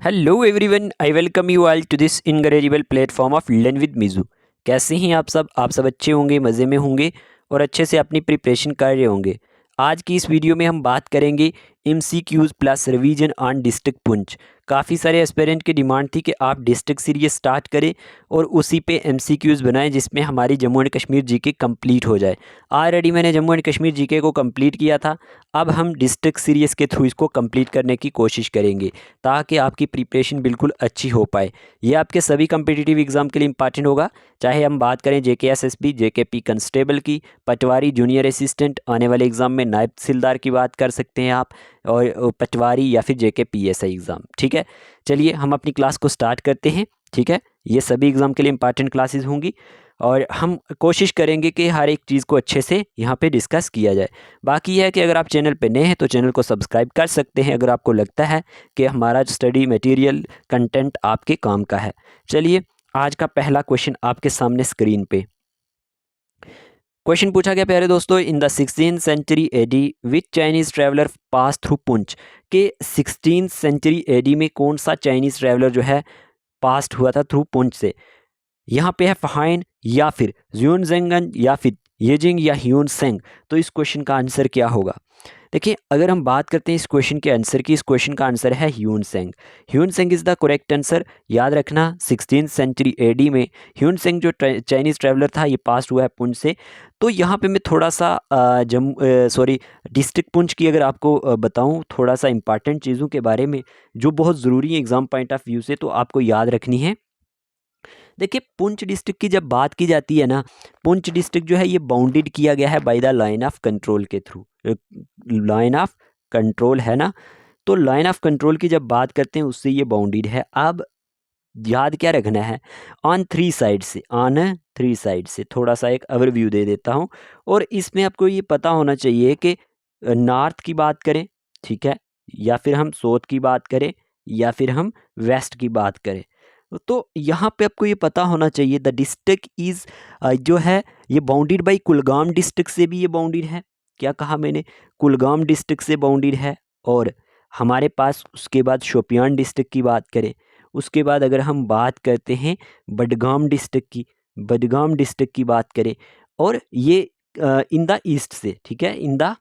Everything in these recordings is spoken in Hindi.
Hello everyone, I welcome you all to this incredible platform of learn with Mizu. कैसे हैं आप सब अच्छे होंगे, मज़े में होंगे और अच्छे से अपनी प्रिपरेशन कर रहे होंगे। आज की इस वीडियो में हम बात करेंगे MCQs plus revision on district Poonch. काफ़ी सारे एस्पिरेंट की डिमांड थी कि आप डिस्ट्रिक्ट सीरीज स्टार्ट करें और उसी पे एमसीक्यूज़ बनाएं जिसमें हमारी Jammu and Kashmir GK complete हो जाए। ऑलरेडी मैंने जम्मू एंड कश्मीर जीके को कंप्लीट किया था, अब हम डिस्ट्रिक्ट सीरीज़ के थ्रू इसको कंप्लीट करने की कोशिश करेंगे ताकि आपकी प्रिपरेशन बिल्कुल अच्छी हो पाए। ये आपके सभी कम्पिटिटिव एग्ज़ाम के लिए इंपॉर्टेंट होगा, चाहे हम बात करें जेके एसएसबी, जेकेपी कांस्टेबल की, पटवारी जूनियर असिस्टेंट, आने वाले एग्ज़ाम में नायब तहसीलदार की बात कर सकते हैं आप, और पटवारी या फिर जेके पीएसआई एग्ज़ाम। ठीक है, चलिए हम अपनी क्लास को स्टार्ट करते हैं। ठीक है, ये सभी एग्ज़ाम के लिए इंपॉर्टेंट क्लासेस होंगी और हम कोशिश करेंगे कि हर एक चीज़ को अच्छे से यहाँ पे डिस्कस किया जाए। बाकी यह है कि अगर आप चैनल पे नए हैं तो चैनल को सब्सक्राइब कर सकते हैं अगर आपको लगता है कि हमारा स्टडी मटेरियल कंटेंट आपके काम का है। चलिए, आज का पहला क्वेश्चन आपके सामने स्क्रीन पे। क्वेश्चन पूछा गया प्यारे दोस्तों, in the 16th century AD which Chinese traveller pass through Poonch. के 16th सेंचुरी एडी में कौन सा चाइनीज ट्रैवलर जो है पास्ट हुआ था थ्रू पुंछ से। यहाँ पे है फाइन या फिर ज़्यूनज़ेंगन या फिर येजिंग या ह्यून सेंग। तो इस क्वेश्चन का आंसर क्या होगा? देखिए, अगर हम बात करते हैं इस क्वेश्चन के आंसर की, इस क्वेश्चन का आंसर है Hiuen Tsang. Hiuen Tsang is the correct answer. याद रखना, 16th सेंचुरी एडी में ह्यून सेंग जो चाइनीज़ ट्रैवलर था ये पास हुआ है पुंछ से। तो यहाँ पे मैं थोड़ा सा डिस्ट्रिक्ट पुंछ की अगर आपको बताऊँ थोड़ा सा इंपॉर्टेंट चीज़ों के बारे में जो बहुत ज़रूरी है एग्ज़ाम पॉइंट ऑफ व्यू से, तो आपको याद रखनी है। देखिए, पुंछ डिस्ट्रिक्ट की जब बात की जाती है ना, पुंछ डिस्ट्रिक्ट जो है ये बाउंडेड किया गया है by the line of control के थ्रू। लाइन ऑफ कंट्रोल है ना, तो लाइन ऑफ कंट्रोल की जब बात करते हैं उससे ये बाउंडेड है। अब याद क्या रखना है, ऑन थ्री साइड से, ऑन थ्री साइड से थोड़ा सा एक ओवरव्यू दे देता हूँ। और इसमें आपको ये पता होना चाहिए कि नॉर्थ की बात करें, ठीक है, या फिर हम साउथ की बात करें, या फिर हम वेस्ट की बात करें, तो यहाँ पे आपको ये पता होना चाहिए द डिस्ट्रिक्ट इज़ जो है ये बाउंडेड बाई कुलगाम डिस्ट्रिक्ट से भी ये बाउंडेड है। क्या कहा मैंने? कुलगाम डिस्ट्रिक्ट से बाउंडेड है। और हमारे पास उसके बाद शोपियान डिस्ट्रिक्ट की बात करें, उसके बाद अगर हम बात करते हैं बडगाम डिस्ट्रिक्ट की, बडगाम डिस्ट्रिक्ट की बात करें, और ये इन द ईस्ट से, ठीक है, इन द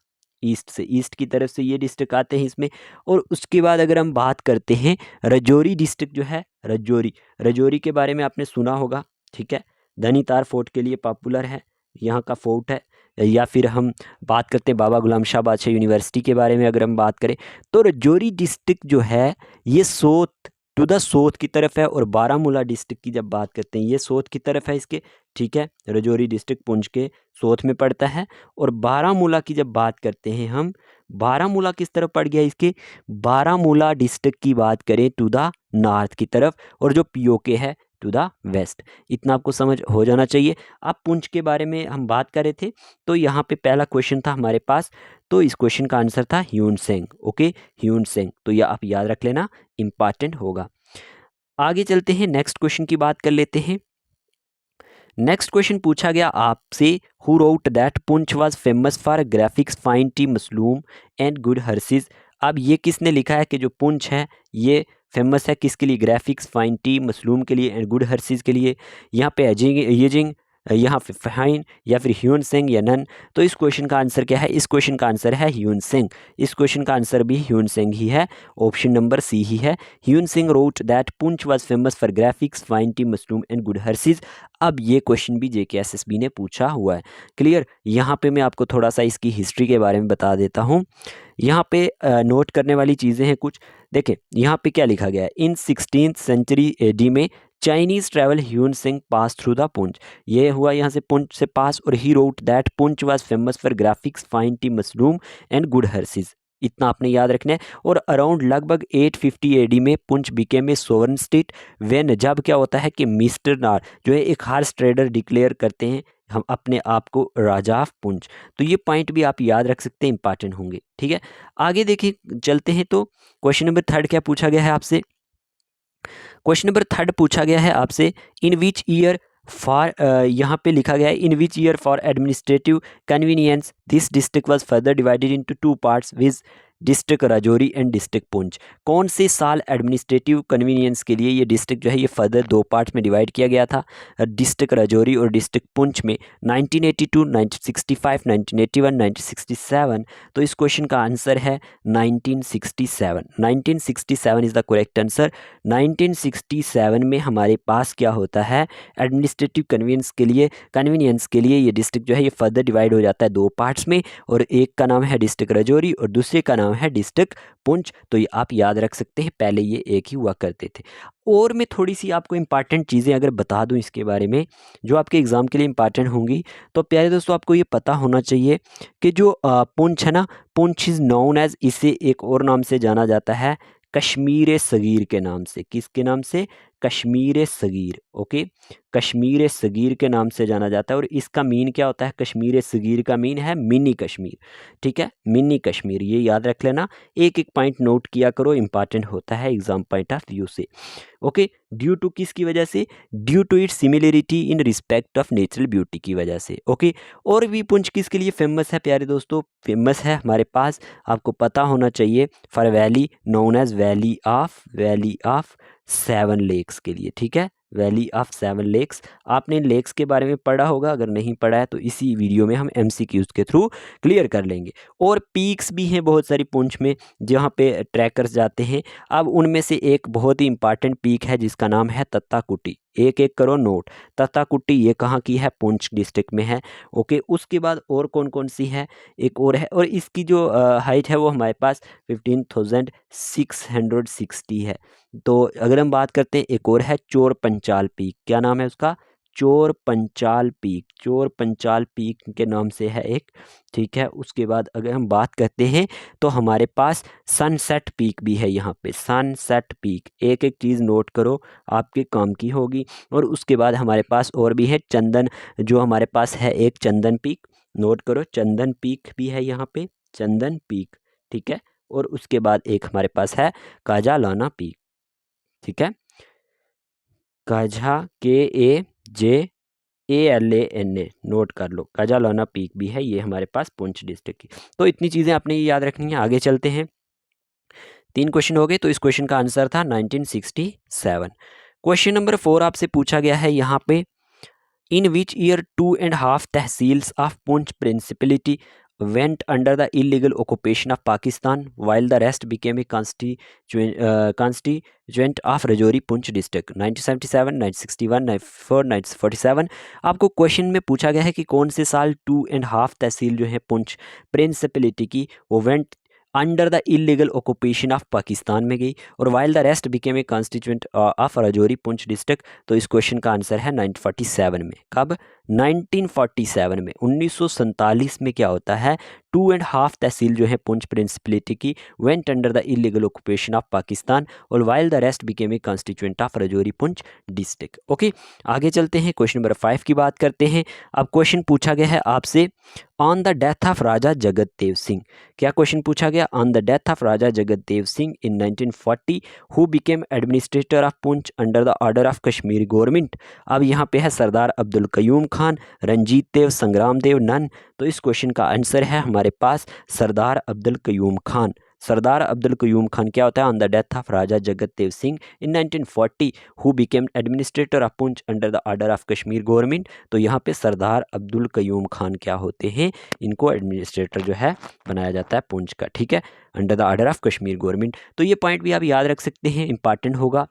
ईस्ट से, ईस्ट की तरफ से ये डिस्ट्रिक्ट आते हैं इसमें। और उसके बाद अगर हम बात करते हैं रजौरी डिस्ट्रिक्ट जो है, रजौरी, रजौरी के बारे में आपने सुना होगा, ठीक है, धनीतार फोर्ट के लिए पॉपुलर है, यहाँ का फोर्ट है। या फिर हम बात करते हैं बाबा गुलाम शाह बादशाह यूनिवर्सिटी के बारे में अगर हम बात करें, तो रजौरी डिस्ट्रिक्ट जो है ये साउथ टू द साउथ की तरफ है। और बारामूला डिस्ट्रिक्ट की जब बात करते हैं ये साउथ की तरफ है इसके, ठीक है, रजौरी डिस्ट्रिक्ट पुंछ के साउथ में पड़ता है। और बारामूला की जब बात करते हैं हम, बारामूला किस तरफ पड़ गया इसके, बारामूला डिस्ट्रिक्ट की बात करें टू द नॉर्थ की तरफ, और जो पीओके है टू द वेस्ट। इतना आपको समझ हो जाना चाहिए। अब पुंछ के बारे में हम बात कर रहे थे, तो यहाँ पे पहला क्वेश्चन था हमारे पास, तो इस क्वेश्चन का आंसर था Hyun Seng. Okay, Hyun Seng, तो यह आप याद रख लेना, इंपॉर्टेंट होगा। आगे चलते हैं, नेक्स्ट क्वेश्चन की बात कर लेते हैं। नेक्स्ट क्वेश्चन पूछा गया आपसे, who wrote that Poonch was famous for graphics fine tea muslin and good horses. अब ये किसने लिखा है कि जो पुंछ है ये फेमस है किसके लिए? ग्राफिक्स फाइन टी मसलूम के लिए एंड गुड हर्सिस के लिए। यहाँ पे येजिंग, यहाँ पे फाइन, या फिर ह्यून सेंग या नन। तो इस क्वेश्चन का आंसर क्या है? इस क्वेश्चन का आंसर है ह्यून सेंग। इस क्वेश्चन का आंसर भी ह्यून सेंग ही है, ऑप्शन नंबर सी ही है। Hiuen Tsang wrote that Poonch was famous for graphics fine tea muslin and good horses. अब ये क्वेश्चन भी जेकेएसएसबी ने पूछा हुआ है। क्लियर? यहाँ पे मैं आपको थोड़ा सा इसकी हिस्ट्री के बारे में बता देता हूँ। यहाँ पे नोट करने वाली चीज़ें हैं कुछ। देखें यहाँ पे क्या लिखा गया है, इन 16th सेंचुरी एडी में Chinese travel Hiuen Tsang pass through the Poonch. ये हुआ यहाँ से पुंछ से पास, और he wrote that Poonch was famous for graphics fine tea muslin and good horses. इतना आपने याद रखना है। और अराउंड लगभग 850 एडी में Poonch became A sovereign state when, जब क्या होता है कि मिस्टर नार जो है एक हार्स ट्रेडर डिक्लेयर करते हैं हम अपने आप को राजा ऑफ पुंछ। तो ये पॉइंट भी आप याद रख सकते हैं, इंपॉर्टेंट होंगे। ठीक है, आगे देखिए चलते हैं। तो क्वेश्चन नंबर थर्ड क्या पूछा गया है आपसे? क्वेश्चन नंबर थर्ड पूछा गया है आपसे, इन विच ईयर फॉर, यहाँ पे लिखा गया है in which year for administrative convenience this district was further divided into two parts viz district Rajouri and district Poonch. कौन से साल एडमिनिस्ट्रेटिव कन्वीनियंस के लिए ये डिस्ट्रिक्ट जो है ये फर्दर 2 पार्ट्स में डिवाइड किया गया था, डिस्ट्रिक्ट राजौरी और डिस्ट्रिक्ट पुंछ में? 1982, 1965, 1981, 1967। तो इस क्वेश्चन का आंसर है 1967। 1967 इज़ द करेक्ट आंसर। 1967 में हमारे पास क्या होता है, एडमिनिस्ट्रेटिव कन्वीनियंस के लिए ये डिस्ट्रिक्ट जो है ये फर्दर डिवाइड हो जाता है 2 पार्ट्स में, और एक का नाम है डिस्ट्रिक्ट राजौरी और दूसरे का नाम है डिस्ट्रिक्ट पुंछ। तो ये आप याद रख सकते हैं, पहले ये एक ही हुआ करते थे। और मैं थोड़ी सी आपको इंपॉर्टेंट चीज़ें अगर बता दूं इसके बारे में जो आपके एग्ज़ाम के लिए इंपॉर्टेंट होंगी, तो प्यारे दोस्तों आपको ये पता होना चाहिए कि जो पुंछ है ना, पुंछ इज़ नोन एज, इसे एक और नाम से जाना जाता है कश्मीर सगीर के नाम से। किसके नाम से? कश्मीर सगीर। ओके, कश्मीर सगीर के नाम से जाना जाता है। और इसका मीन क्या होता है? कश्मीर सगीर का मीन है मिनी कश्मीर। ठीक है, मिनी कश्मीर, ये याद रख लेना। एक एक पॉइंट नोट किया करो, इंपॉर्टेंट होता है एग्जाम पॉइंट ऑफ व्यू से। ओके, ड्यू टू किसकी वजह से? Due to its similarity in respect of natural beauty की वजह से। ओके, और भी पुंछ किसके लिए फेमस है प्यारे दोस्तों? फेमस है हमारे पास, आपको पता होना चाहिए, for valley known as valley of 7 lakes के लिए। ठीक है, वैली ऑफ 7 लेक्स। आपने इन लेक्स के बारे में पढ़ा होगा, अगर नहीं पढ़ा है तो इसी वीडियो में हम MCQs के थ्रू क्लियर कर लेंगे। और पीक्स भी हैं बहुत सारी पुंछ में जहाँ पे ट्रैकर्स जाते हैं। अब उनमें से एक बहुत ही इंपॉर्टेंट पीक है जिसका नाम है तत्ताकुटी। एक एक करो नोट, तत्ताकुटी ये कहाँ की है? पुंछ डिस्ट्रिक्ट में है। ओके, उसके बाद और कौन कौन सी है? एक और है, और इसकी जो हाइट है वो हमारे पास 15,660 है। तो अगर हम बात करते हैं, एक और है चोर पंचाल पीक। क्या नाम है उसका? चोर पंचाल पीक। चोर पंचाल पीक के नाम से है एक। ठीक है, उसके बाद अगर हम बात करते हैं तो हमारे पास सनसेट पीक भी है यहाँ पे, सनसेट पीक। एक एक चीज़ नोट करो, आपके काम की होगी। और उसके बाद हमारे पास और भी है चंदन, जो हमारे पास है एक चंदन पीक, नोट करो, चंदन पीक भी है यहाँ पे, चंदन पीक। ठीक है, और उसके बाद एक हमारे पास है काजालाना पीक। ठीक है, काजा KAJALANA, नोट कर लो, काजालाना पीक भी है, ये हमारे पास पुंछ डिस्ट्रिक्ट की। तो इतनी चीज़ें आपने ये याद रखनी है। आगे चलते हैं, 3 क्वेश्चन हो गए। तो इस क्वेश्चन का आंसर था 1967। क्वेश्चन नंबर 4 आपसे पूछा गया है यहाँ पे, in which year 2.5 tehsils of Poonch principality went under the illegal occupation of Pakistan while the rest became a constituent of Rajouri Punch district? 1977, 1961, 94, 1947। आपको क्वेश्चन में पूछा गया है कि कौन से साल 2.5 तहसील जो है पुंछ प्रिंसिपलिटी की वो went under the illegal occupation of Pakistan में गई, और while the rest became a constituent of Rajouri Poonch district. तो इस क्वेश्चन का आंसर है 1947 में। कब? 1947 में, 1947 में क्या होता है? 2.5 तहसील जो है पुंछ प्रिंसिपलिटी की went under the illegal occupation of Pakistan, और while the rest became a constituent of Rajouri Poonch district. Okay, आगे चलते हैं, क्वेश्चन नंबर 5 की बात करते हैं। अब क्वेश्चन पूछा गया है आपसे, on the death of Raja Jagat Dev Singh. क्या क्वेश्चन पूछा गया? On the death of Raja Jagat Dev Singh in 1940 who became administrator of Poonch under the order of Kashmir government. अब यहाँ पे है सरदार अब्दुल कयूम खान, रंजीत देव, संग्राम देव, नन। तो इस क्वेश्चन का आंसर है हमारे पास सरदार अब्दुल कयूम खान। सरदार अब्दुल कयूम खान क्या होता है? On the death of Raja Jagat Dev Singh in 1940 who became administrator of Poonch under the order of Kashmir government. तो यहाँ पे सरदार अब्दुल कयूम खान क्या होते हैं? इनको एडमिनिस्ट्रेटर जो है बनाया जाता है पुंछ का। ठीक है, under the order of Kashmir government. तो ये पॉइंट भी आप याद रख सकते हैं, इंपॉर्टेंट होगा।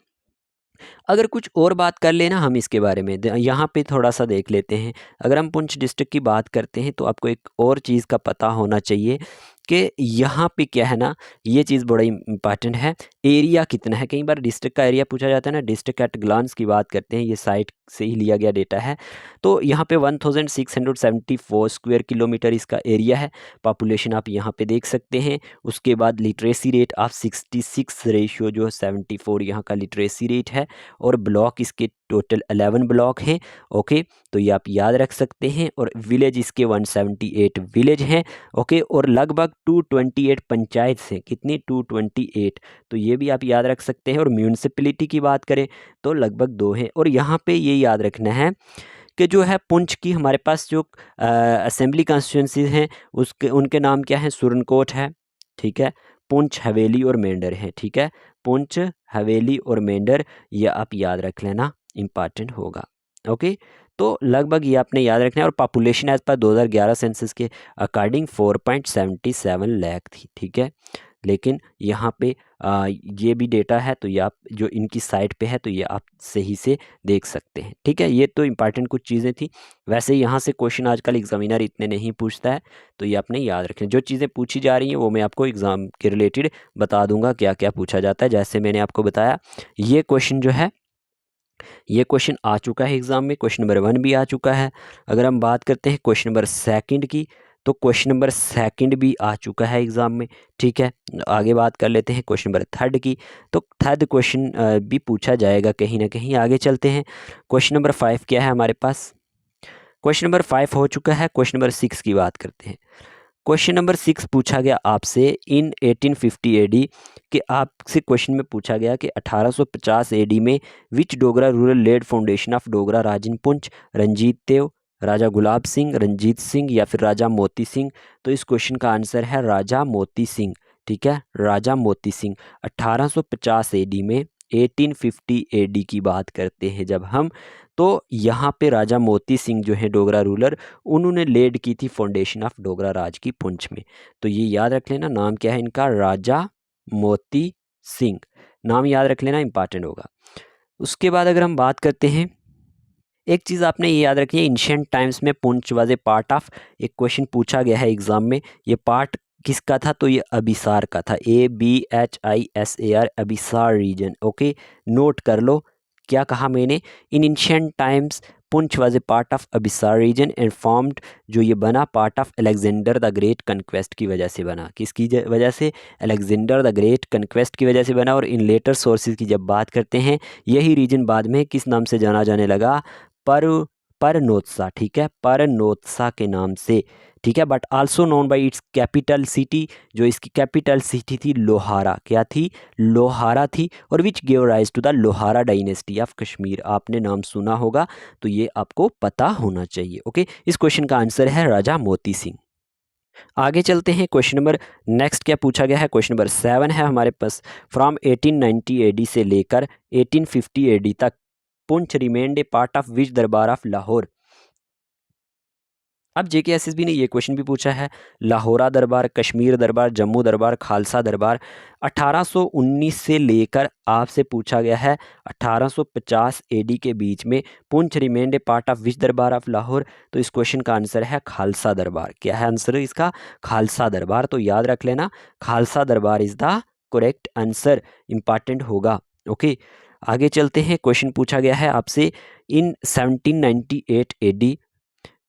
अगर कुछ और बात कर लेना हम इसके बारे में, यहाँ पे थोड़ा सा देख लेते हैं। अगर हम पुंछ डिस्ट्रिक्ट की बात करते हैं तो आपको एक और चीज़ का पता होना चाहिए कि यहाँ पे क्या है ना, ये चीज़ बड़ा इंपॉर्टेंट है, एरिया कितना है। कई बार डिस्ट्रिक्ट का एरिया पूछा जाता है ना, डिस्ट्रिक्ट एट ग्लांस की बात करते हैं, ये साइट से ही लिया गया डेटा है। तो यहाँ पे 1674 स्क्वायर किलोमीटर इसका एरिया है। पॉपुलेशन आप यहाँ पे देख सकते हैं। उसके बाद लिटरेसी रेट ऑफ 66 रेशियो जो 74 यहाँ का लिटरेसी रेट है, और ब्लॉक इसके टोटल 11 ब्लॉक हैं। ओके, तो ये आप याद रख सकते हैं। और विलेज इसके 178 विलेज हैं। ओके, और लगभग 228 पंचायत हैं। कितनी? 228। तो ये भी आप याद रख सकते हैं। और म्यूनसिपैलिटी की बात करें तो लगभग 2 हैं। और यहाँ पे ये याद रखना है कि जो है पुंछ की हमारे पास जो असेंबली कॉन्स्टिट्यूंसीज हैं उसके उनके नाम क्या है? सुरनकोट है, ठीक है, पुंछ, हवेली और मेंढर हैं। ठीक है, पुंछ, हवेली और मेंढर, ये आप याद रख लेना, इम्पॉर्टेंट होगा। ओके, तो लगभग ये आपने याद रखना है। और पॉपुलेशन एज पर 2011 सेंसस के अकॉर्डिंग 4.77 लाख थी। ठीक है, लेकिन यहाँ पे ये भी डेटा है, तो ये आप जो इनकी साइट पे है तो ये आप सही से देख सकते हैं। ठीक है, ये तो इंपॉर्टेंट कुछ चीज़ें थी। वैसे यहाँ से क्वेश्चन आजकल एग्जामिनर इतने नहीं पूछता है, तो ये आपने याद रखें। जो चीज़ें पूछी जा रही हैं वो मैं आपको एग्ज़ाम के रिलेटेड बता दूंगा क्या क्या पूछा जाता है। जैसे मैंने आपको बताया, ये क्वेश्चन जो है, ये क्वेश्चन आ चुका है एग्ज़ाम में, क्वेश्चन नंबर 1 भी आ चुका है। अगर हम बात करते हैं क्वेश्चन नंबर 2 की, तो क्वेश्चन नंबर 2 भी आ चुका है एग्ज़ाम में। ठीक है, आगे बात कर लेते हैं क्वेश्चन नंबर 3 की। तो 3rd क्वेश्चन भी पूछा जाएगा कहीं ना कहीं। आगे चलते हैं, क्वेश्चन नंबर 5 क्या है हमारे पास? क्वेश्चन नंबर 5 हो चुका है। क्वेश्चन नंबर 6 की बात करते हैं। क्वेश्चन नंबर 6 पूछा गया आपसे इन 1850 एडी, कि आपसे क्वेश्चन में पूछा गया कि 1850 एडी में which Dogra ruler laid foundation of Dogra Raj in Poonch, Ranjit Dev, Raja Gulab Singh, Ranjit Singh या फिर राजा मोती सिंह? तो इस क्वेश्चन का आंसर है राजा मोती सिंह। ठीक है, राजा मोती सिंह 1850 एडी में, 1850 एडी की बात करते हैं जब हम, तो यहाँ पे राजा मोती सिंह जो है डोगरा रूलर, उन्होंने लेड की थी फाउंडेशन ऑफ डोगरा राज की पुंछ में। तो ये याद रख लेना, नाम क्या है इनका? राजा मोती सिंह। नाम याद रख लेना, इंपॉर्टेंट होगा। उसके बाद अगर हम बात करते हैं, एक चीज़ आपने ये याद रखी है, एंशिएंट टाइम्स में Poonch was a part of, एक क्वेश्चन पूछा गया है एग्जाम में, ये पार्ट किसका था? तो ये अबिसार का था, ABHISAR, Abhisar region. Okay, note कर लो क्या कहा मैंने। In ancient times Poonch was a part of Abhisar region and formed, जो ये बना part of Alexander the Great conquest की वजह से बना। किसकी वजह से? अलेक्जेंडर द ग्रेट कन्क्वेस्ट की वजह से बना। और इन लेटर सोर्सेज की जब बात करते हैं, यही रीजन बाद में किस नाम से जाना जाने लगा? पर परनोत्सा। ठीक है, परनोत्सा के नाम से। ठीक है, but also known by it's capital city, जो इसकी कैपिटल सिटी थी लोहारा। क्या थी? लोहारा थी। और which give rise to the Lohara dynasty of Kashmir, आपने नाम सुना होगा, तो ये आपको पता होना चाहिए। ओके, इस क्वेश्चन का आंसर है राजा मोती सिंह। आगे चलते हैं, क्वेश्चन नंबर नेक्स्ट क्या पूछा गया है? क्वेश्चन नंबर 7 है हमारे पास। फ्रॉम 1890 एडी से लेकर 1850 एडी तक Poonch remained a part of which दरबार ऑफ लाहौर? अब JKSSB ने ये क्वेश्चन भी पूछा है, लाहौरा दरबार, कश्मीर दरबार, जम्मू दरबार, खालसा दरबार। 1819 से लेकर आपसे पूछा गया है 1850 एडी के बीच में Poonch remained a part of which दरबार ऑफ लाहौर? तो इस क्वेश्चन का आंसर है खालसा दरबार। क्या है आंसर इसका? खालसा दरबार। तो याद रख लेना, Khalsa Darbar is the correct answer, important होगा। ओके, आगे चलते हैं, क्वेश्चन पूछा गया है आपसे in 1798 AD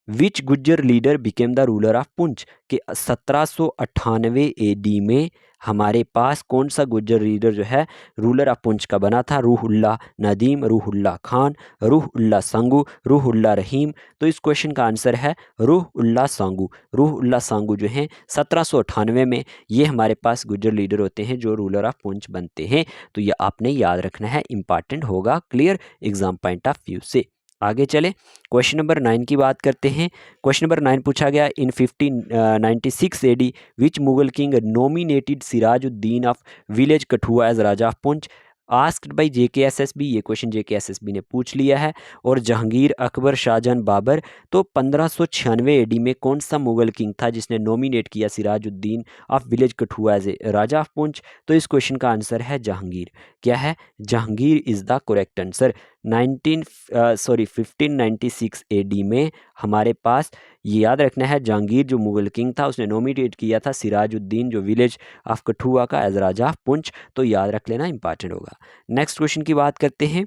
which Gujjar leader became the ruler of Poonch, के 1798 एडी में हमारे पास कौन सा गुज्जर लीडर जो है रूलर ऑफ पुंछ का बना था? रूहुल्ला नदीम, रूहुल्ला खान, रूहुल्ला सांगू, रूहुल्ला रहीम। तो इस क्वेश्चन का आंसर है रूहुल्ला सांगू। रूहुल्ला सांगू जो हैं 1798 में, ये हमारे पास गुज्जर लीडर होते हैं जो रूलर ऑफ पुंछ बनते हैं। तो ये आपने याद रखना है, इंपॉर्टेंट होगा, clear exam point of view से। आगे चले, क्वेश्चन नंबर 9 की बात करते हैं। क्वेश्चन नंबर 9 पूछा गया in 1596 AD which Mughal king nominated Sirajuddin of village Kathua as Raja of Poonch? Asked by JKSSB, ये क्वेश्चन JKSSB ने पूछ लिया है। और जहांगीर, अकबर, शाहजहां, बाबर। तो 1596 एडी में कौन सा मुगल किंग था जिसने नॉमिनेट किया Sirajuddin of village Kathua as a Raja of Poonch? तो इस क्वेश्चन का आंसर है जहांगीर। क्या है? Jahangir is the correct answer. 1596 AD में हमारे पास, ये याद रखना है, जहांगीर जो मुगल किंग था उसने नॉमिनेट किया था सिराजुद्दीन जो विलेज ऑफ कठुआ का एज राजा ऑफ पुंछ। तो याद रख लेना, इंपॉर्टेंट होगा। नेक्स्ट क्वेश्चन की बात करते हैं।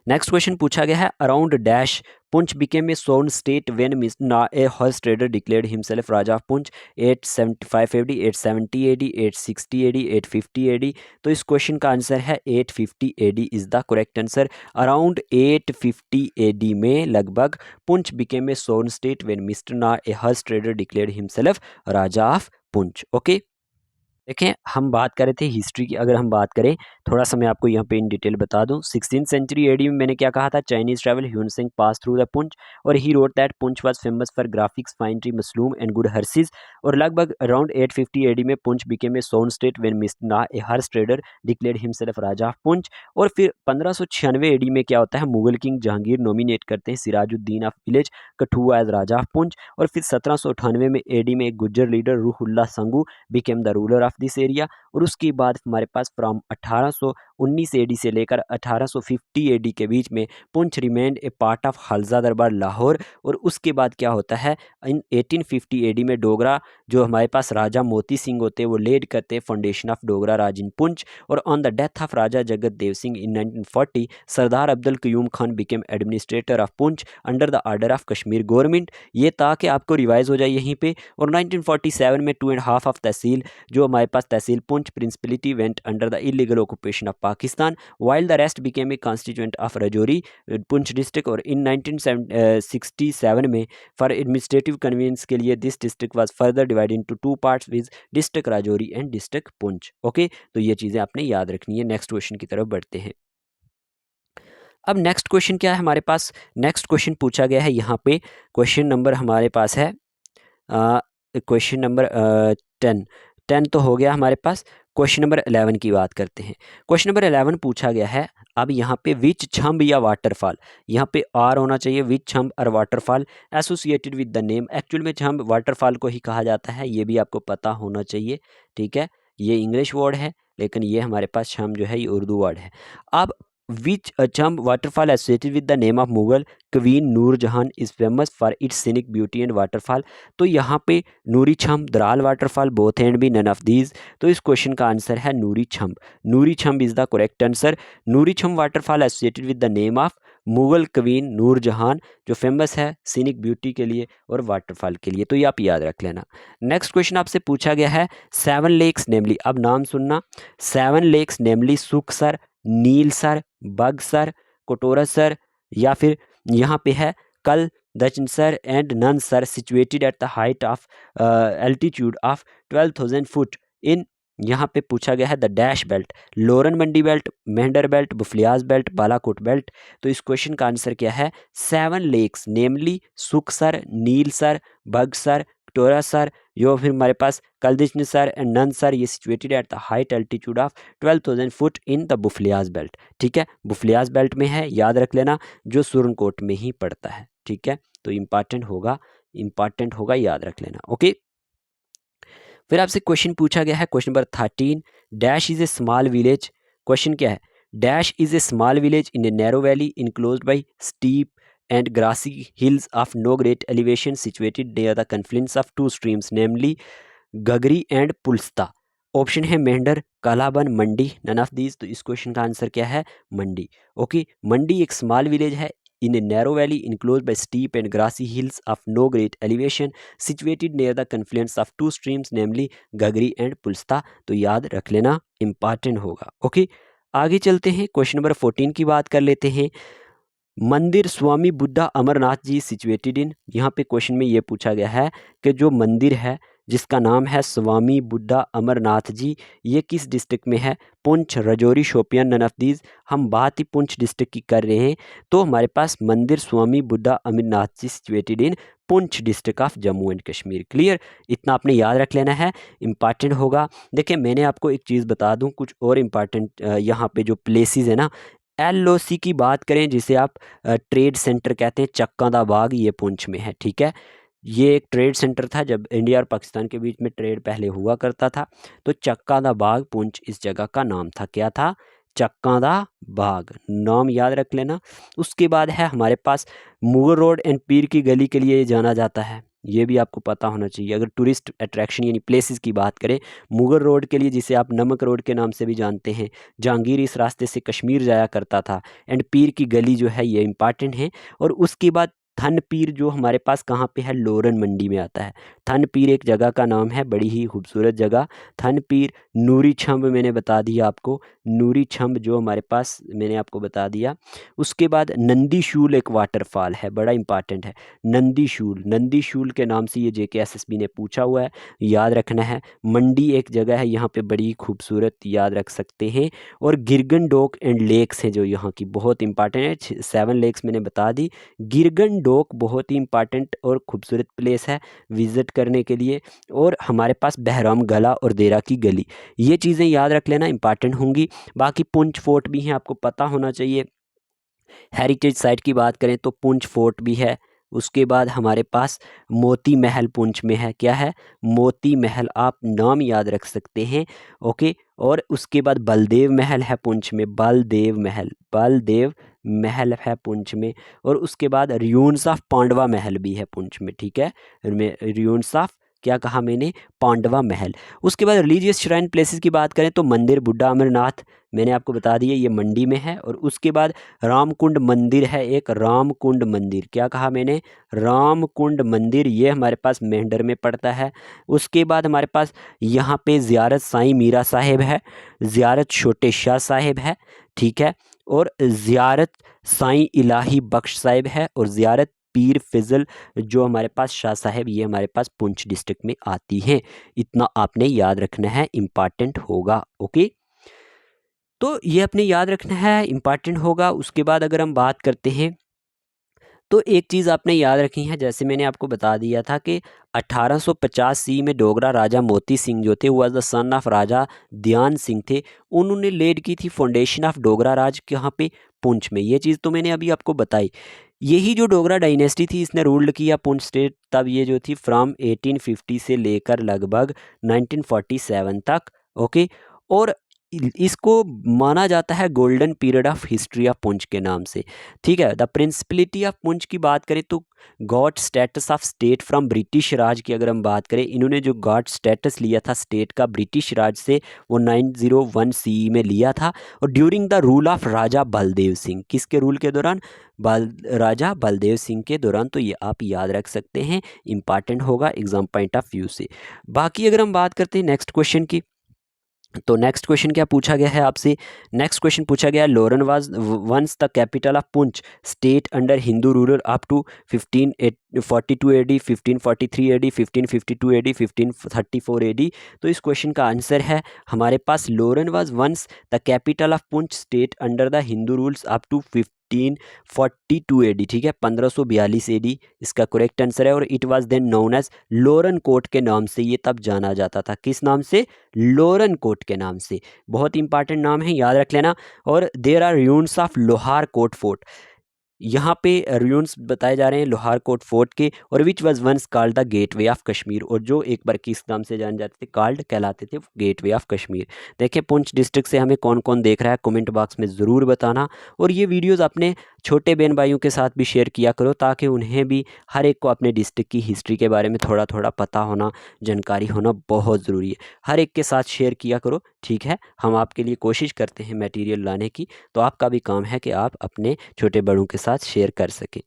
नेक्स्ट क्वेश्चन पूछा गया है around dash Poonch became a sovereign state when मिस्ना a horse trader declared himself Raja of Poonch? 875 AD, 870 AD, 860 AD, 850 AD. तो इस क्वेश्चन का आंसर है 850 AD is the correct answer. Around 850 AD में लगभग Poonch became a sovereign state when मिस्ना a horse trader declared himself Raja of Poonch. Okay, देखें, हम बात कर रहे थे हिस्ट्री की। अगर हम बात करें, थोड़ा सा मैं आपको यहाँ पे इन डिटेल बता दूँ। 16th सेंचुरी एडी में मैंने क्या कहा था, Chinese travel Hiuen Tsang pass through the Poonch और he wrote that Poonch was famous for graphics, fine tree muslin and good horses. और लगभग अराउंड 850 एडी में Poonch became a sovereign state when मिस्ना a horse trader declared himself Raja of Poonch. और फिर 1596 एडी में क्या होता है, मुगल किंग जहांगीर नॉमिनेट करते हैं Sirajuddin of village Kathua as Raja of Poonch. और फिर 1798 में एडी में एक Gujjar leader Ruhullah Sangu became the ruler of this area. और उसके बाद हमारे पास फ्रॉम 1819 एडी से लेकर 1850 एडी के बीच में Poonch remained a part of Khalsa Darbar Lahore. और उसके बाद क्या होता है, इन 1850 एडी में डोगरा जो हमारे पास राजा मोती सिंह होते हैं वो लेड करते हैं foundation of Dogra Raj in Poonch. और on the death of Raja Jagat Dev Singh in 1940 Sardar Abdul Qayyum Khan became administrator of Poonch under the order of Kashmir government. ये ताकि आपको रिवाइज हो जाए यहीं पे। और 1947 में 2.5 ऑफ तहसील जो हमारे पास tehsil Poonch principality went under the illegal occupation of Pakistan while the rest became a constituent of Rajouri Poonch district. और इन 1967 में फॉर एडमिनिस्ट्रेटिव कन्वीनियंस के लिए this district was further divided into 2 parts with district Rajouri and district Poonch. Okay, तो ये चीज़ें आपने याद रखनी है। नेक्स्ट क्वेश्चन की तरफ बढ़ते हैं। अब नेक्स्ट क्वेश्चन क्या है हमारे पास, नेक्स्ट क्वेश्चन पूछा गया है यहाँ पे, क्वेश्चन नंबर हमारे पास है क्वेश्चन नंबर 10 तो हो गया हमारे पास। क्वेश्चन नंबर 11 की बात करते हैं। क्वेश्चन नंबर 11 पूछा गया है, अब यहाँ पे विच छम्ब या वाटरफॉल, यहाँ पे आर होना चाहिए, विच छम्ब और waterfall associated with the name. Actual में छम्ब वाटरफॉल को ही कहा जाता है, ये भी आपको पता होना चाहिए, ठीक है। ये इंग्लिश वर्ड है लेकिन ये हमारे पास छम्ब जो है ये उर्दू वर्ड है। अब which Chhamb waterfall associated with the name of Mughal queen Noor Jahan is famous for its scenic beauty and waterfall. तो यहाँ पे Noori Chhamb, Daral waterfall, both and B, none of these. तो इस क्वेश्चन का आंसर है Noori Chhamb. Noori Chhamb is the correct answer. Noori Chhamb waterfall associated with the name of Mughal queen Noor Jahan, जो फेमस है सीनिक ब्यूटी के लिए और वाटरफॉल के लिए। तो ये आप याद रख लेना। नेक्स्ट क्वेश्चन आपसे पूछा गया है, 7 लेक्स नेमली, अब नाम सुनना, 7 लेक्स नेमली सुखसर, नीलसर, बगसर, कोटोरसर या फिर यहाँ पे है Kal Dachansar and Nansar situated at the height of altitude of 12,000 foot in, यहाँ पे पूछा गया है the dash belt, Loran Mandi belt, Mendhar belt, Buffliaz belt, Balakot belt. तो इस क्वेश्चन का आंसर क्या है, 7 लेक्स नेमली सुखसर, नीलसर, बगसर, टोरासर, यो फिर हमारे पास कलदिशनसर एंड ननसर, ये situated at the height altitude of 12,000 foot in the Buffliaz belt. ठीक है, बुफलियाज बेल्ट में है, याद रख लेना, जो सुरनकोट में ही पड़ता है। ठीक है, तो इम्पॉर्टेंट होगा, याद रख लेना। ओके, फिर आपसे क्वेश्चन पूछा गया है, question number 13, dash is a small village. Question क्या है, dash is a small village in a narrow valley enclosed bye steep and grassy hills of no great elevation situated near the confluence of two streams namely गगरी एंड पुलस्ता। ऑप्शन है मेंढर, कालाबन, मंडी, नन ऑफ दीज। तो इस क्वेश्चन का आंसर क्या है, मंडी। ओके, मंडी एक स्मॉल विलेज है in a narrow valley enclose by steep and grassy hills of no great elevation situated near the confluence of two streams namely Gagri and पुलस्ता। तो याद रख लेना, इंपॉर्टेंट होगा। ओके, आगे चलते हैं, क्वेश्चन नंबर 14 की बात कर लेते हैं। मंदिर स्वामी बुद्धा अमरनाथ जी सिचुएटेड इन, यहाँ पे क्वेश्चन में ये पूछा गया है कि जो मंदिर है जिसका नाम है स्वामी बुद्धा अमरनाथ जी, ये किस डिस्ट्रिक्ट में है, Poonch, Rajouri, Shopian, none of these. हम बात ही पुंछ डिस्ट्रिक्ट की कर रहे हैं, तो हमारे पास Mandir Swami Budha Amarnath ji situated in Poonch district of Jammu and Kashmir. Clear, इतना आपने याद रख लेना है, इंपॉर्टेंट होगा। देखिए, मैंने आपको एक चीज़ बता दूं, कुछ और इम्पॉर्टेंट यहाँ पे जो प्लेसेस है ना, LOC की बात करें जिसे आप ट्रेड सेंटर कहते हैं, चक्का दा बाग, ये पुंछ में है। ठीक है, ये एक ट्रेड सेंटर था, जब इंडिया और पाकिस्तान के बीच में ट्रेड पहले हुआ करता था, तो चक्का दा बाग पुंछ इस जगह का नाम था। क्या था, चक्का दा बाग, नाम याद रख लेना। उसके बाद है हमारे पास मुगल रोड एंड पीर की गली के लिए जाना जाता है, ये भी आपको पता होना चाहिए। अगर टूरिस्ट अट्रैक्शन यानी प्लेसेस की बात करें, मुगल रोड के लिए जिसे आप नमक रोड के नाम से भी जानते हैं, जहांगीर इस रास्ते से कश्मीर जाया करता था, एंड पीर की गली जो है ये इंपॉर्टेंट है। और उसके बाद थनपीर जो हमारे पास कहाँ पे है, लोरन मंडी में आता है। थनपीर एक जगह का नाम है, बड़ी ही खूबसूरत जगह थनपीर। नूरी छंब मैंने बता दिया आपको, नूरी छंब जो हमारे पास मैंने आपको बता दिया। उसके बाद नंदीशूल एक वाटरफॉल है, बड़ा इंपॉर्टेंट है। नंदीशूल, नंदीशूल के नाम से ये JKSSB ने पूछा हुआ है, याद रखना है। मंडी एक जगह है यहाँ पे बड़ी खूबसूरत, याद रख सकते हैं। और गिरगन डोक एंड लेक्स हैं जो यहाँ की बहुत इंपॉर्टेंट है। 7 लेक्स मैंने बता दी। गिरगन डोक बहुत ही इंपॉर्टेंट और खूबसूरत प्लेस है विज़िट करने के लिए। और हमारे पास बहराम गला और देरा की गली, ये चीज़ें याद रख लेना, इंपॉर्टेंट होंगी। बाकी पुंछ फोर्ट भी हैं, आपको पता होना चाहिए। हेरिटेज साइट की बात करें तो पुंछ फोर्ट भी है। उसके बाद हमारे पास मोती महल पुंछ में है, क्या है, मोती महल, आप नाम याद रख सकते हैं। ओके। और उसके बाद बलदेव महल है पुंछ में, बलदेव महल, बलदेव महल है पुंछ में। और उसके बाद रियून्स ऑफ पांडवा महल भी है पुंछ में, ठीक है। रियून्स ऑफ, क्या कहा मैंने, पांडवा महल। उसके बाद रिलीजियस श्राइन प्लेसेस की बात करें तो मंदिर बुड्ढा अमरनाथ मैंने आपको बता दिया, ये मंडी में है। और उसके बाद रामकुंड मंदिर है एक, रामकुंड मंदिर, क्या कहा मैंने, रामकुंड मंदिर, ये हमारे पास मेंढर में पड़ता है। उसके बाद हमारे पास यहाँ पे ज़ियारत साईं मीरा साहिब है, ज़ियारत छोटे शाह साहिब है, ठीक है। और ज़ियारत साईं इलाही बख्श साहिब है। और ज़ियारत पीर फिजल जो हमारे पास शाह साहिब, ये हमारे पास पुंछ डिस्ट्रिक्ट में आती है। इतना आपने याद रखना है, इम्पॉर्टेंट होगा। ओके, तो ये अपने याद रखना है, इम्पॉर्टेंट होगा। उसके बाद अगर हम बात करते हैं तो एक चीज़ आपने याद रखी है, जैसे मैंने आपको बता दिया था कि 1850 सी में डोगरा राजा मोती सिंह जो थे, वॉज द सन ऑफ राजा ध्यान सिंह थे, उन्होंने लेड की थी फाउंडेशन ऑफ डोगरा राज कहाँ पे, पुंछ में। ये चीज़ तो मैंने अभी आपको बताई। यही जो डोगरा डायनेस्टी थी, इसने रूल्ड किया पुंछ स्टेट तब, ये जो थी फ्रॉम 1850 से लेकर लगभग 1947 तक। ओके। और इसको माना जाता है golden period of history of Poonch के नाम से, ठीक है। द प्रिंसिपलिटी ऑफ पुंछ की बात करें तो got status of state from British Raj की अगर हम बात करें, इन्होंने जो गॉड स्टेटस लिया था स्टेट का ब्रिटिश राज से, वो 901 CE में लिया था। और ड्यूरिंग द रूल ऑफ राजा बलदेव सिंह, किसके रूल के दौरान, राजा बलदेव सिंह के दौरान। तो ये आप याद रख सकते हैं, इंपॉर्टेंट होगा एग्जाम पॉइंट ऑफ व्यू से। बाकी अगर हम बात करते हैं नेक्स्ट क्वेश्चन की, तो नेक्स्ट क्वेश्चन क्या पूछा गया है आपसे, नेक्स्ट क्वेश्चन पूछा गया, Loran was once the capital of Poonch state under Hindu ruler up to 1542 AD, 1543 AD, 1552 AD, 1534 AD। तो इस क्वेश्चन का आंसर है हमारे पास, Loran was once the capital of Poonch state under the Hindu rules up to 1542 AD, ठीक है, 1542 AD इसका करेक्ट आंसर है। और it was then known as Loran Kot के नाम से ये तब जाना जाता था, किस नाम से, लोरन कोट के नाम से। बहुत इंपॉर्टेंट नाम है, याद रख लेना। और देयर आर रूइंस ऑफ लोहार कोट फोर्ट, यहाँ पे रूइंस बताए जा रहे हैं लोहार कोट फोर्ट के। और which was once called the gateway of Kashmir, और जो एक बार किस नाम से जाने जाते थे, कॉल्ड कहलाते थे गेटवे ऑफ कश्मीर। देखिए पुंछ डिस्ट्रिक्ट से हमें कौन कौन देख रहा है, कमेंट बॉक्स में ज़रूर बताना। और ये वीडियोस अपने छोटे बहन भाइयों के साथ भी शेयर किया करो, ताकि उन्हें भी, हर एक को अपने डिस्ट्रिक्ट की हिस्ट्री के बारे में थोड़ा थोड़ा पता होना, जानकारी होना बहुत ज़रूरी है। हर एक के साथ शेयर किया करो, ठीक है। हम आपके लिए कोशिश करते हैं मटेरियल लाने की, तो आपका भी काम है कि आप अपने छोटे बड़ों के साथ शेयर कर सकें।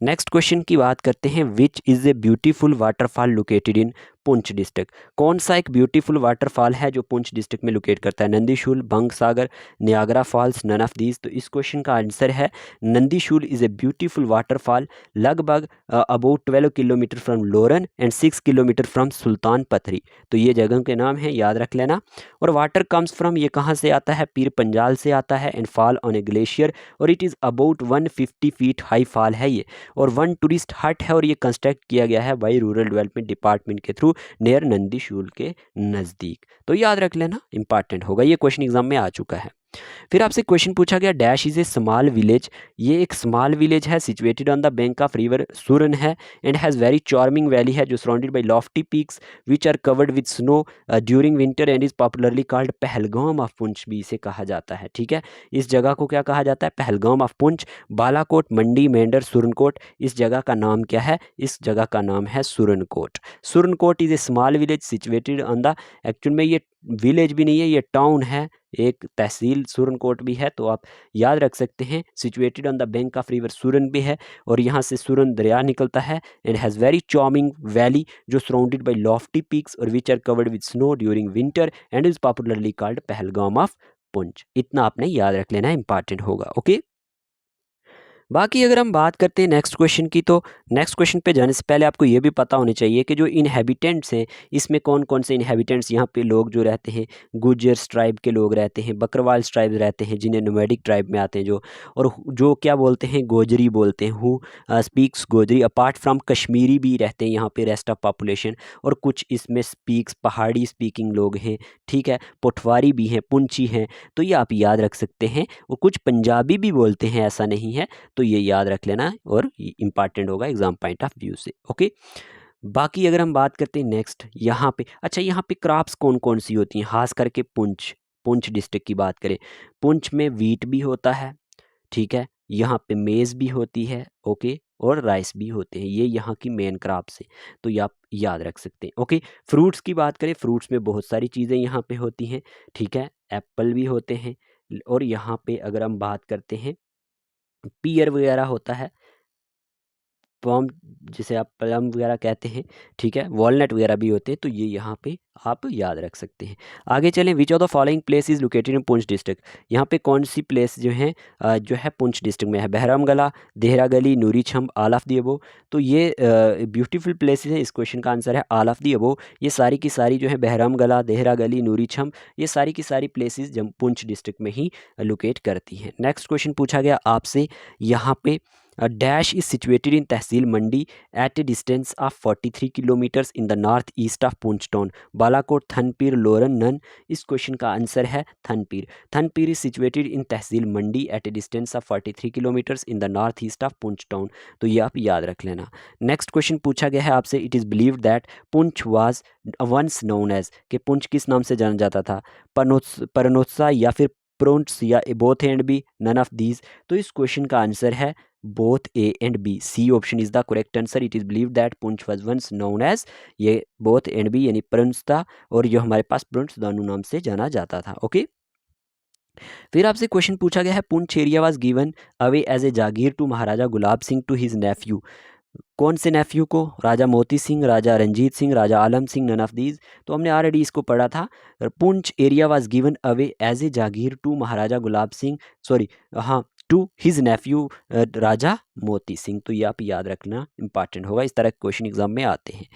नेक्स्ट क्वेश्चन की बात करते हैं, which is a beautiful waterfall located in Poonch district, कौन सा एक ब्यूटीफुल वाटरफॉल है जो पुंछ डिस्ट्रिक्ट में लोकेट करता है, Nandishul, Bang Sagar, Niagara Falls, none of these. तो इस क्वेश्चन का आंसर है Nandishul is a beautiful waterfall, लगभग about 12 kilometre from Loran and 6 kilometre from Sultan Pathri. तो ये जगह के नाम है, याद रख लेना। और वाटर कम्स फ्रॉम, ये कहाँ से आता है, पीर पंजाल से आता है, and fall on a glacier. और it is about 150 feet high fall है ये। और 1 टूरिस्ट हट है, और ये कंस्ट्रक्ट किया गया है बाई रूरल डेवलपमेंट डिपार्टमेंट के थ्रू नियर नंदीशूल के नज़दीक। तो याद रख लेना, इंपॉर्टेंट होगा, ये क्वेश्चन एग्जाम में आ चुका है। फिर आपसे क्वेश्चन पूछा गया, dash is a small village, ये एक स्मॉल विलेज है, situated on the bank of river Suran है, and has very charming valley है जो surrounded by lofty peaks which are covered with snow during winter, and is popularly called Pahalgam of Poonch भी इसे कहा जाता है, ठीक है। इस जगह को क्या कहा जाता है, पहलगाम ऑफ पुंछ। बालाकोट, मंडी, मेंढर, सुरनकोट, इस जगह का नाम क्या है, इस जगह का नाम है Surankot. Surankot is a small village situated on the, actual में ये विलेज भी नहीं है, ये टाउन है, एक तहसील सुरनकोट भी है, तो आप याद रख सकते हैं। Situated on the bank of river सुरन भी है, और यहाँ से सुरन दरिया निकलता है, and has very charming valley जो सराउंडेड बाय लॉफ्टी पीक्स और which are covered with snow during winter and is popularly called Pahalgam of Poonch. इतना आपने याद रख लेना, इंपॉर्टेंट होगा। ओके, बाकी अगर हम बात करते हैं नेक्स्ट क्वेश्चन की, तो नेक्स्ट क्वेश्चन पे जाने से पहले आपको ये भी पता होना चाहिए कि जो इनहेबिटेंट्स हैं, इसमें कौन कौन से इनहेबिटेंट्स यहाँ पे लोग जो रहते हैं, गुर्जर ट्राइब के लोग रहते हैं, बकरवाल ट्राइब रहते हैं, जिन्हें नोमैडिक ट्राइब में आते हैं जो, और जो क्या बोलते हैं, गोजरी बोलते हैं, who speaks Gojri. Apart from Kashmiri भी रहते हैं यहाँ पे रेस्ट ऑफ पॉपुलेशन, और कुछ इसमें स्पीक्स पहाड़ी स्पीकिंग लोग हैं, ठीक है, पोठवारी भी हैं, पुंछी हैं, तो ये आप याद रख सकते हैं। और कुछ पंजाबी भी बोलते हैं, ऐसा नहीं है, तो ये याद रख लेना और इंपॉर्टेंट होगा एग्जाम पॉइंट ऑफ व्यू से। ओके, बाकी अगर हम बात करते हैं नेक्स्ट यहाँ पे, अच्छा यहाँ पे क्रॉप्स कौन कौन सी होती हैं, खास करके पुंछ पुंछ डिस्ट्रिक्ट की बात करें, पुंछ में वीट भी होता है, ठीक है, यहाँ पे मेज़ भी होती है, ओके, और राइस भी होते हैं, ये यहाँ की मेन क्रॉप्स हैं, तो ये आप याद रख सकते हैं। ओके, फ्रूट्स की बात करें, फ्रूट्स में बहुत सारी चीज़ें यहाँ पे होती हैं, ठीक है, एप्पल भी होते हैं, और यहाँ पे अगर हम बात करते हैं पियर वगैरह होता है, पॉम जिसे आप प्लम वगैरह कहते हैं, ठीक है, वॉलनट वगैरह भी होते हैं, तो ये यहाँ पे आप याद रख सकते हैं। आगे चलें, विच of the following place is located in Poonch district, यहाँ पे कौन सी प्लेस जो है पुंछ डिस्ट्रिक्ट में है, बहरामगला, देहरा गली, नूरी Chhamb, all of the above. तो ये ब्यूटीफुल प्लेसेस हैं, इस क्वेश्चन का आंसर है ऑल ऑफ दी अबो। ये सारी की सारी जो है बहरामगला, देहरा गली, नूरी छम्ब, ये सारी की सारी प्लेसेस जब पुंछ डिस्ट्रिक्ट में ही लोकेट करती हैं। नेक्स्ट क्वेश्चन पूछा गया आपसे, यहाँ पे dash is situated in tehsil Mandi at a distance of 43 kilometres in the north east of Poonch town, Balakot, Thanpir, Loran, none. इस क्वेश्चन का आंसर है Thanpir. Thanpir is situated in tehsil Mandi at a distance of 43 kilometres in the north east of Poonch town, तो ये आप याद रख लेना। नेक्स्ट क्वेश्चन पूछा गया है आपसे, it is believed that Poonch was once known as, कि पुंछ किस नाम से जाना जाता था, परनोत्सा या फिर प्रोन्ट्स या both and B, none of these. तो इस क्वेश्चन का आंसर है both A and B, C option is the correct answer. It is believe that Poonch was once known as, ये बोथ एंड बी यानी प्रोन्स था, और जो हमारे पास प्रोन्स दानू नाम से जाना जाता था। ओके, फिर आपसे क्वेश्चन पूछा गया है, Poonch area was given away as a jagir to Maharaja Gulab Singh to his nephew, कौन से नेफ्यू को, Raja Moti Singh, Raja Ranjit Singh, Raja Alam Singh, none of these. तो हमने ऑलरेडी इसको पढ़ा था, Poonch area was given away as a jagir to Maharaja Gulab Singh, sorry हाँ, to his nephew Raja Moti Singh, तो ये आप याद रखना, इंपॉर्टेंट होगा, इस तरह के क्वेश्चन एग्जाम में आते हैं।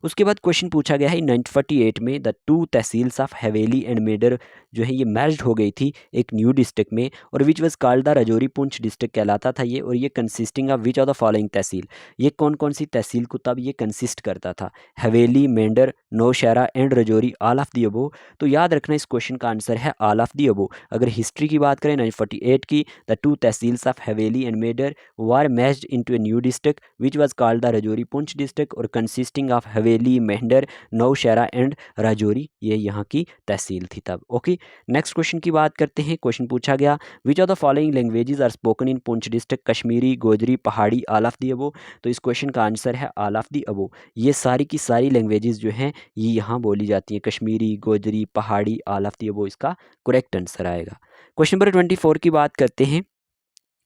उसके बाद क्वेश्चन पूछा गया है 1948 में the two tehsils of Haveli and मेडर जो है ये मैर्ज हो गई थी एक न्यू डिस्ट्रिक्ट में, और which was called the Rajouri Poonch district कहलाता था ये, और ये consisting of which of the following tehsil, ये कौन कौन सी तहसील को तब ये कंसिस्ट करता था, Haveli, Mendhar, Nowshera and Rajouri, all of the above. तो याद रखना इस क्वेश्चन का आंसर है ऑल ऑफ दी अबो। अगर हिस्ट्री की बात करें 1948 की, the two tehsils of Haveli and Mendhar were matched into a new district which was called the Rajouri Poonch district, और consisting of Haveli, Mendhar, Nowshera and Rajouri, ये यहाँ की तहसील थी तब। ओके, नेक्स्ट क्वेश्चन की बात करते हैं। क्वेश्चन पूछा गया, which of the following languages are spoken in Poonch district, Kashmiri, Gojri, Pahari, all of the above. तो इस क्वेश्चन का आंसर है ऑल ऑफ दी अबो। ये सारी की सारी लैंग्वेजेस जो हैं ये यहाँ बोली जाती हैं, Kashmiri, Gojri, Pahari, all of the अबो इसका करेक्ट आंसर आएगा। क्वेश्चन नंबर 24 की बात करते हैं।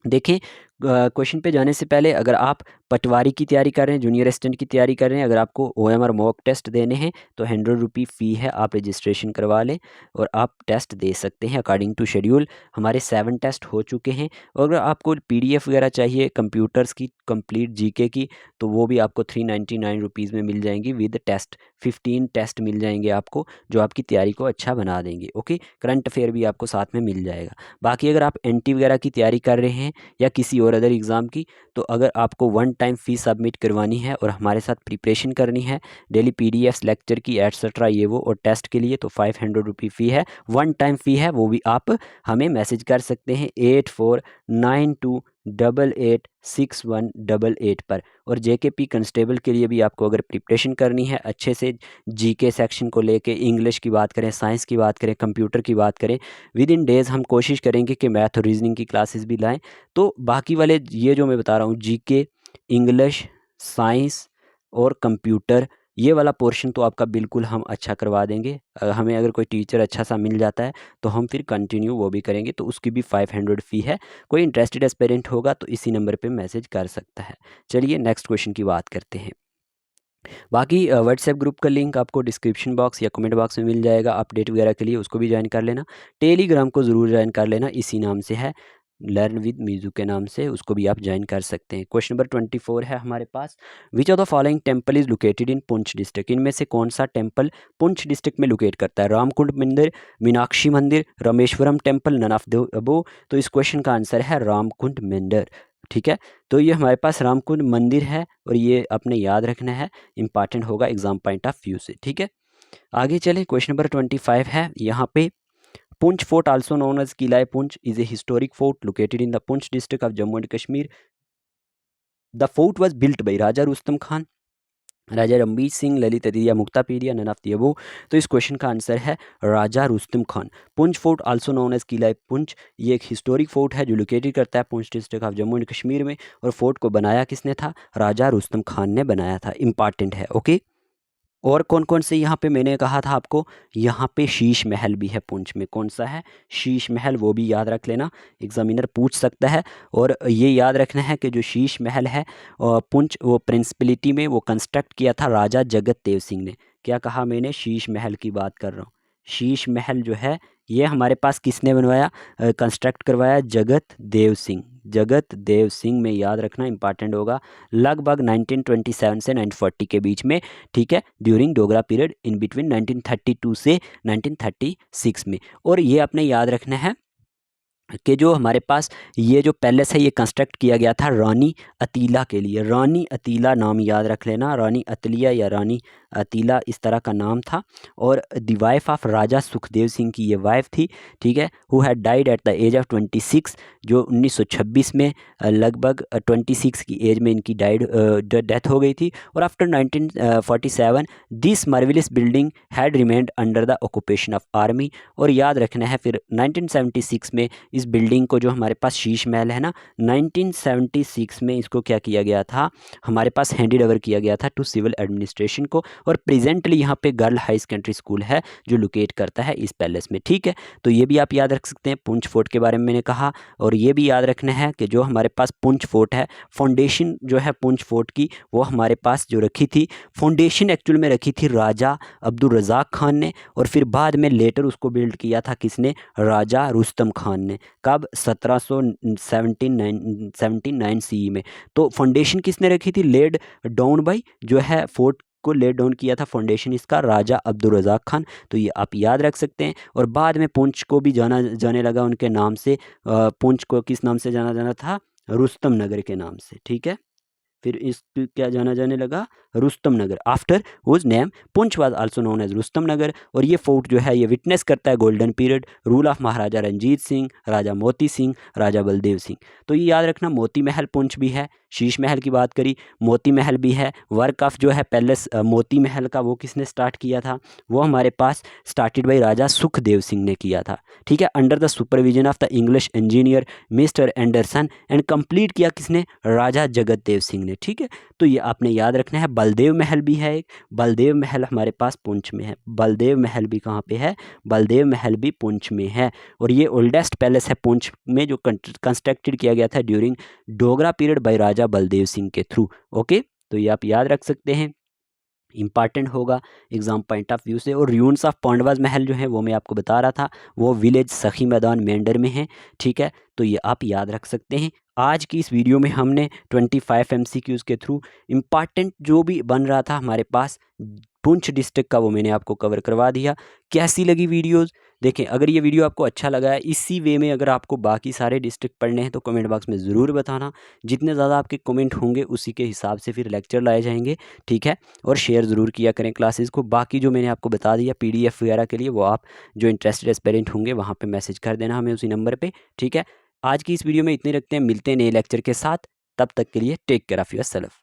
देखें, क्वेश्चन पे जाने से पहले अगर आप पटवारी की तैयारी कर रहे हैं, जूनियर असिस्टेंट की तैयारी कर रहे हैं, अगर आपको OMR मॉक टेस्ट देने हैं तो 100 रुपये फ़ी है, आप रजिस्ट्रेशन करवा लें और आप टेस्ट दे सकते हैं अकॉर्डिंग टू शेड्यूल। हमारे 7 टेस्ट हो चुके हैं, और अगर आपको PDF वगैरह चाहिए कंप्यूटर्स की कंप्लीट GK की, तो वो भी आपको 399 रुपीज़ में मिल जाएंगी विद टेस्ट। 15 टेस्ट मिल जाएंगे आपको जो आपकी तैयारी को अच्छा बना देंगे। ओके, करंट अफेयर भी आपको साथ में मिल जाएगा। बाकी अगर आप NT वगैरह की तैयारी कर रहे हैं या किसी और अदर एग्ज़ाम की, तो अगर आपको 1 टाइम फ़ीस सबमिट करवानी है और हमारे साथ प्रिपरेशन करनी है डेली PDFs लेक्चर की एटसेट्रा ये वो और टेस्ट के लिए, तो 500 रुपये फ़ी है, 1 टाइम फ़ी है, वो भी आप हमें मैसेज कर सकते हैं 8492886188 पर। और JKP कंस्टेबल के लिए भी आपको अगर प्रिपरेशन करनी है अच्छे से, GK सेक्शन को लेके, इंग्लिश की बात करें, साइंस की बात करें, कंप्यूटर की बात करें, विद इन डेज़ हम कोशिश करेंगे कि मैथ और रीजनिंग की क्लासेस भी लाएं। तो बाकी वाले ये जो मैं बता रहा हूँ GK, इंग्लिश, साइंस और कंप्यूटर, ये वाला पोर्शन तो आपका बिल्कुल हम अच्छा करवा देंगे। हमें अगर कोई टीचर अच्छा सा मिल जाता है तो हम फिर कंटिन्यू वो भी करेंगे, तो उसकी भी 500 फ़ी है। कोई इंटरेस्टेड एस्पिरेंट होगा तो इसी नंबर पे मैसेज कर सकता है। चलिए नेक्स्ट क्वेश्चन की बात करते हैं। बाकी व्हाट्सएप ग्रुप का लिंक आपको डिस्क्रिप्शन बॉक्स या कमेंट बॉक्स में मिल जाएगा। अपडेट वगैरह के लिए उसको भी ज्वाइन कर लेना। टेलीग्राम को ज़रूर ज्वाइन कर लेना, इसी नाम से है, लर्न विद मीज़ू के नाम से, उसको भी आप ज्वाइन कर सकते हैं। क्वेश्चन नंबर 24 है हमारे पास, which of the following temple is located in Poonch district. इनमें से कौन सा टेम्पल पुंछ डिस्ट्रिक्ट में लोकेट करता है? Ramkund Mandir, Meenakshi Mandir, Rameswaram temple, none of the above. तो इस क्वेश्चन का आंसर है रामकुंड मंदिर। ठीक है, तो ये हमारे पास रामकुंड मंदिर है और ये आपने याद रखना है, इंपॉर्टेंट होगा एग्जाम पॉइंट ऑफ व्यू से। ठीक है, आगे चले। क्वेश्चन नंबर 25 है यहाँ पे, Poonch fort also known as Qila e Poonch is a historic fort located in the Poonch district of Jammu and Kashmir. The fort was built by Raja Rustam Khan, Raja Ranbir Singh, Lalit Aditya Muktapida, none of the above. तो इस क्वेश्चन का आंसर है Raja Rustam Khan. Poonch fort also known as Qila Poonch, ये एक हिस्टोरिक फोर्ट है जो लोकेटेड करता है Poonch district of Jammu and Kashmir में, और फोर्ट को बनाया किसने था? राजा रुस्तम खान ने बनाया था। इंपॉर्टेंट है। ओके, और कौन कौन से यहाँ पे मैंने कहा था आपको, यहाँ पे शीश महल भी है पुंछ में। कौन सा है? शीश महल, वो भी याद रख लेना, एग्जामिनर पूछ सकता है। और ये याद रखना है कि जो शीश महल है पुंछ, वो प्रिंसिपलिटी में वो कंस्ट्रक्ट किया था राजा जगत देव सिंह ने। क्या कहा मैंने? शीश महल की बात कर रहा हूँ। शीश महल जो है ये हमारे पास किसने बनवाया, कंस्ट्रक्ट करवाया? जगत देव सिंह। जगत देव सिंह में याद रखना, इंपॉर्टेंट होगा। लगभग 1927 से 1940 के बीच में। ठीक है, during Dogra period in between 1932 से 1936 में। और ये आपने याद रखना है कि जो हमारे पास ये जो पैलेस है ये कंस्ट्रक्ट किया गया था रानी अतीला के लिए। रानी अतीला नाम याद रख लेना, रानी अतलिया या रानी अतीला इस तरह का नाम था। और the wife of Raja Sukhdev Singh की ये वाइफ थी। ठीक है, who had died at the age of 26, जो 1926 में लगभग 26 की एज में इनकी डेथ हो गई थी। और after 1947 this marvellous building had remained under the occupation of army. और याद रखना है फिर 1976 में इस बिल्डिंग को, जो हमारे पास शीश महल है ना, 1976 में इसको क्या किया गया था, हमारे पास हैंडेड ओवर किया गया था टू सिविल एडमिनिस्ट्रेशन को। और प्रेजेंटली यहाँ पे गर्ल हाई सेकेंडरी स्कूल है जो लोकेट करता है इस पैलेस में। ठीक है, तो ये भी आप याद रख सकते हैं। पुंछ फोर्ट के बारे में मैंने कहा। और ये भी याद रखना है कि जो हमारे पास पुंछ फोर्ट है, फाउंडेशन जो है पुंछ फोर्ट की, वो हमारे पास जो रखी थी, फाउंडेशन एक्चुअल में रखी थी राजा अब्दुल रज़ाक खान ने। और फिर बाद में लेटर उसको बिल्ड किया था किसने? राजा रुस्तम खान ने। कब? 1779 CE में। तो फाउंडेशन किसने रखी थी? लेड डाउन बाई, जो है फोर्ट को लेड डाउन किया था फाउंडेशन इसका, राजा अब्दुल रज़ाक खान। तो ये आप याद रख सकते हैं। और बाद में पुंछ को भी जाना जाने लगा उनके नाम से। पुंछ को किस नाम से जाना था? रुस्तम नगर के नाम से। ठीक है, फिर इस क्या जाना जाने लगा? Rustam Nagar. After whose name Poonch was also known as Rustam Nagar. और ये फोर्ट जो है ये विटनेस करता है golden period, rule of Maharaja Ranjit Singh, Raja Moti Singh, राजा बलदेव सिंह। तो ये याद रखना, मोती महल पुंछ भी है। शीश महल की बात करी, मोती महल भी है। वर्क ऑफ जो है पैलेस मोती महल का, वो किसने स्टार्ट किया था? वो हमारे पास स्टार्टेड बाई राजा सुखदेव सिंह ने किया था। ठीक है, under the supervision of the English engineer mister Anderson, and complete किया किसने? राजा जगत देव सिंह ने। ठीक है, तो ये आपने याद रखना है। बलदेव महल भी है एक, बलदेव महल हमारे पास पुंछ में है। बलदेव महल भी कहाँ पे है? बलदेव महल भी पुंछ में है। और ये ओल्डेस्ट पैलेस है पुंछ में, जो कंस्ट्रक्टेड किया गया था ड्यूरिंग डोगरा पीरियड बाय राजा बलदेव सिंह के थ्रू। ओके, तो ये आप याद रख सकते हैं, इंपॉर्टेंट होगा एग्जाम पॉइंट ऑफ व्यू से। और रूइंस ऑफ पांडवाज महल जो है वो मैं आपको बता रहा था, वो विलेज सखी मैदान मेंढर में है। ठीक है, तो ये आप याद रख सकते हैं। आज की इस वीडियो में हमने 25 MCQs के थ्रू इम्पॉर्टेंट जो भी बन रहा था हमारे पास पुंछ डिस्ट्रिक्ट का, वो मैंने आपको कवर करवा दिया। कैसी लगी वीडियोस? देखें, अगर ये वीडियो आपको अच्छा लगा है, इसी वे में अगर आपको बाकी सारे डिस्ट्रिक्ट पढ़ने हैं तो कमेंट बॉक्स में ज़रूर बताना। जितने ज़्यादा आपके कमेंट होंगे उसी के हिसाब से फिर लेक्चर लाए जाएंगे। ठीक है, और शेयर ज़रूर किया करें क्लासेस को। बाकी जो मैंने आपको बता दिया PDF वगैरह के लिए, वो आप जो इंटरेस्टेड एस्पिरेंट होंगे वहाँ पर मैसेज कर देना हमें उसी नंबर पर। ठीक है, आज की इस वीडियो में इतने रखते हैं, मिलते हैं नए लेक्चर के साथ। तब तक के लिए टेक केयर ऑफ़ योरसेल्फ।